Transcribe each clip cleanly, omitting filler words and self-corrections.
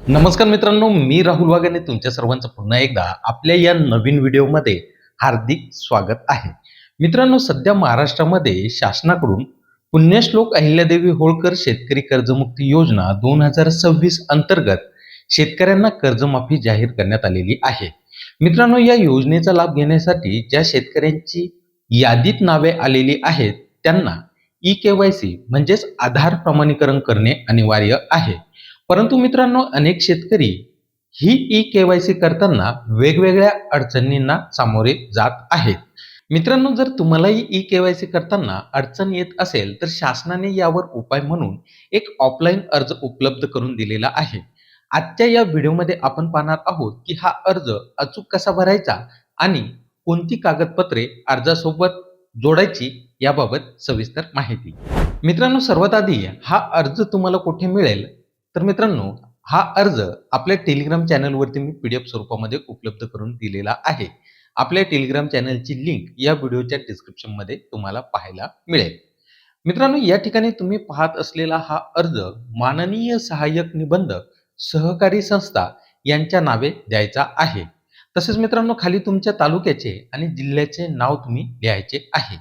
नमस्कार मित्रांनो, मी राहुल वाघाने तुमच्या सर्वांचं पुन्हा एकदा आपल्या या नवीन व्हिडिओमध्ये हार्दिक स्वागत आहे. मित्रांनो, सध्या महाराष्ट्रामध्ये शासनाकडून पुण्यश्लोक अहिल्यादेवी होळकर शेतकरी कर्जमुक्ती योजना 2026 अंतर्गत शेतकऱ्यांना कर्जमाफी जाहीर करण्यात आलेली आहे. मित्रांनो, या योजनेचा लाभ घेण्यासाठी ज्या शेतकऱ्यांची यादीत नावे आलेली आहेत त्यांना ई-केवायसी म्हणजेच आधार प्रमाणीकरण करणे अनिवार्य आहे. परंतु मित्रांनो, अनेक शेतकरी ही ई-केवायसी करताना वेगवेगळ्या अडचणींना सामोरे जात आहेत. मित्रांनो, जर तुम्हालाही ई-केवायसी करताना अडचण येत असेल तर शासनाने यावर उपाय म्हणून एक ऑफलाईन अर्ज उपलब्ध करून दिलेला आहे. आजच्या या व्हिडिओमध्ये आपण पाहणार आहोत की हा अर्ज अचूक कसा भरायचा आणि कोणती कागदपत्रे अर्जासोबत जोडायची याबाबत सविस्तर माहिती. मित्रांनो, सर्वात आधी हा अर्ज तुम्हाला कुठे मिळेल तर मित्रांनो, हा अर्ज आपल्या टेलिग्राम चॅनलवरती मी PDF स्वरूपामध्ये उपलब्ध करून दिलेला आहे. आपल्या टेलिग्राम चॅनलची लिंक या व्हिडिओच्या डिस्क्रिप्शनमध्ये तुम्हाला पाहायला मिळेल. मित्रांनो, या ठिकाणी तुम्ही पाहत असलेला हा अर्ज माननीय सहाय्यक निबंधक सहकारी संस्था यांच्या नावे द्यायचा आहे. तसेच मित्रांनो, खाली तुमच्या तालुक्याचे आणि जिल्ह्याचे नाव तुम्ही लिहायचे आहे.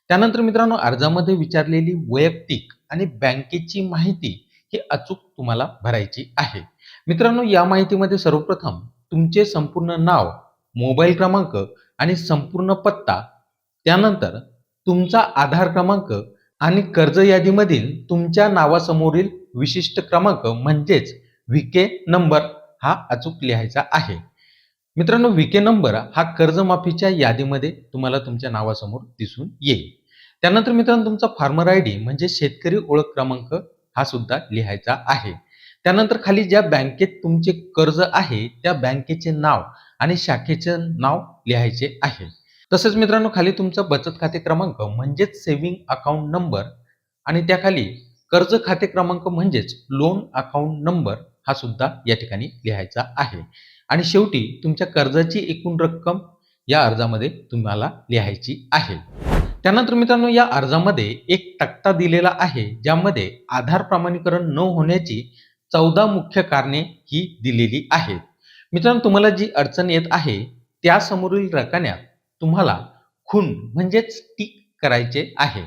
त्यानंतर मित्रांनो, अर्जामध्ये विचारलेली वैयक्तिक आणि बँकेची माहिती ही अचूक तुम्हाला भरायची आहे. मित्रांनो, या माहितीमध्ये सर्वप्रथम तुमचे संपूर्ण नाव, मोबाईल क्रमांक आणि संपूर्ण पत्ता, त्यानंतर तुमचा आधार क्रमांक आणि कर्ज यादीमधील तुमच्या नावासमोरील विशिष्ट क्रमांक म्हणजेच व्हीके नंबर हा अचूक लिहायचा आहे. मित्रांनो, व्हीके नंबर हा कर्जमाफीच्या यादीमध्ये तुम्हाला तुमच्या नावासमोर दिसून येईल. त्यानंतर मित्रांनो, तुमचा फार्मर आयडी म्हणजे शेतकरी ओळख क्रमांक हा सुद्धा लिहायचा आहे. त्यानंतर खाली ज्या बँकेत तुमचे कर्ज आहे त्या बँकेचे नाव आणि शाखेचे नाव लिहायचे आहे. तसेच मित्रांनो, खाली तुमचा बचत खाते क्रमांक म्हणजेच सेव्हिंग अकाउंट नंबर आणि त्याखाली कर्ज खाते क्रमांक म्हणजेच लोन अकाउंट नंबर हा सुद्धा या ठिकाणी लिहायचा आहे. आणि शेवटी तुमच्या कर्जाची एकूण रक्कम या अर्जामध्ये तुम्हाला लिहायची आहे. त्यानंतर मित्रांनो, या अर्जामध्ये एक तक्ता दिलेला आहे ज्यामध्ये आधार प्रमाणीकरण न होण्याची 14 मुख्य कारणे ही दिलेली आहेत. मित्रांनो, तुम्हाला जी अडचण येत आहे त्यासमोरील रकान्यात तुम्हाला खूण म्हणजेच टिक करायचे आहे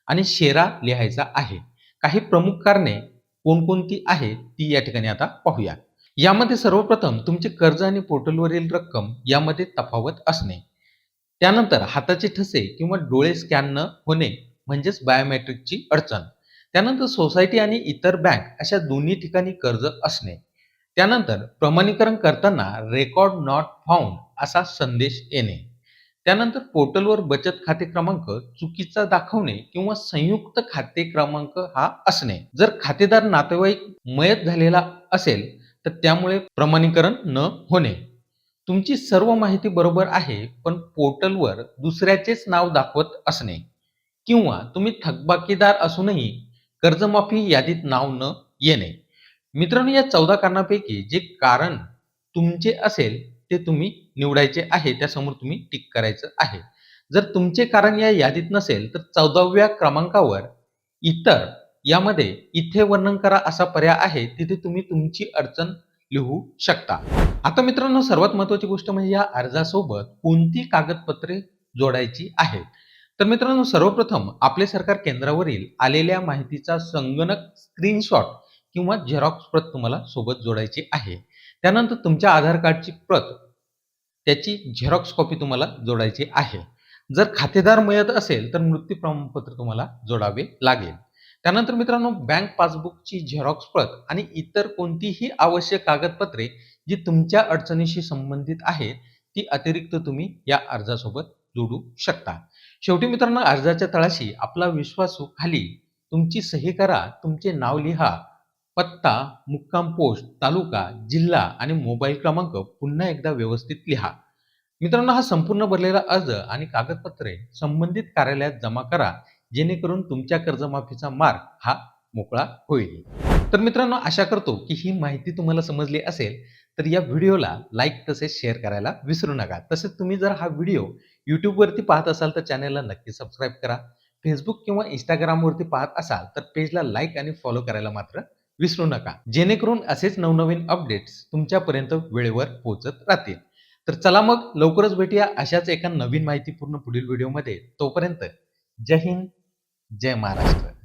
आणि शेरा लिहायचा आहे. काही प्रमुख कारणे कोणकोणती आहेत ती या ठिकाणी आता पाहूया. यामध्ये सर्वप्रथम तुमचे कर्ज आणि पोर्टलवरील रक्कम यामध्ये तफावत असणे. त्यानंतर हाताचे ठसे किंवा डोळे स्कॅन न होणे म्हणजेच बायोमेट्रिकची अडचण. त्यानंतर सोसायटी आणि इतर बँक अशा दोन्ही ठिकाणी कर्ज असणे. त्यानंतर प्रमाणीकरण करताना रेकॉर्ड नॉट फाउंड असा संदेश येणे. त्यानंतर पोर्टलवर बचत खाते क्रमांक चुकीचा दाखवणे किंवा संयुक्त खाते क्रमांक हा असणे. जर खातेदार नातेवाईक मयत झालेला असेल तर त्यामुळे प्रमाणीकरण न होणे. तुमची सर्व माहिती बरोबर आहे पण पोर्टलवर दुसऱ्याचेच नाव दाखवत असणे किंवा तुम्ही थकबाकीदार असूनही कर्जमाफी यादीत नाव न येणे. मित्रांनो, या 14 कारणापैकी जे कारण तुमचे असेल ते तुम्ही निवडायचे आहे, त्यासमोर तुम्ही टिक करायचं आहे. जर तुमचे कारण या यादीत नसेल तर 14व्या क्रमांकावर इतर यामध्ये इथे वर्णन करा असा पर्याय आहे, तिथे तुम्ही तुमची अडचण लिहू शकता. आता मित्रांनो, सर्वात महत्त्वाची गोष्ट म्हणजे या अर्जासोबत कोणती कागदपत्रे जोडायची आहेत. तर मित्रांनो, सर्वप्रथम आपले सरकार केंद्रावरील आलेल्या माहितीचा संगणक स्क्रीनशॉट किंवा झेरॉक्स प्रत तुम्हाला सोबत जोडायची आहे. त्यानंतर तुमच्या आधार कार्डची प्रत, त्याची झेरॉक्स कॉपी तुम्हाला जोडायची आहे. जर खातेदार मयत असेल तर मृत्यू प्रमाणपत्र तुम्हाला जोडावे लागेल. त्यानंतर मित्रांनो, बँक पासबुकची झेरॉक्स प्रत आणि इतर कोणतीही आवश्यक कागदपत्रे जी तुमच्या अडचणीशी संबंधित आहेत ती अतिरिक्त तुम्ही या अर्जासोबत जोडू शकता. शेवटी मित्रांनो, अर्जाच्या तळाशी आपला विश्वासू खाली तुमची सही करा, तुमचे नाव लिहा, पत्ता, मुक्काम पोस्ट, तालुका, जिल्हा आणि मोबाईल क्रमांक पुन्हा एकदा व्यवस्थित लिहा. मित्रांनो, हा संपूर्ण भरलेला अर्ज आणि कागदपत्रे संबंधित कार्यालयात जमा करा जेणेकरून तुमच्या कर्जमाफीचा मार्ग हा मोकळा होईल. तर मित्रांनो, आशा करतो की ही माहिती तुम्हाला समजली असेल. तर या व्हिडिओला लाईक तसेच शेअर करायला विसरू नका. तसेच तुम्ही जर हा व्हिडिओ YouTubeवरती पाहत असाल तर चॅनलला नक्की सबस्क्राईब करा. Facebook किंवा Instagramवरती पाहत असाल तर पेजला लाईक आणि फॉलो करायला मात्र विसरू नका, जेणेकरून असेच नवनवीन अपडेट्स तुमच्यापर्यंत वेळेवर पोहोचत राहतील. तर चला मग लवकरच भेटूया अशाच एका नवीन माहितीपूर्ण पुढील व्हिडिओमध्ये. तोपर्यंत जय हिंद, जय महाराष्ट्र.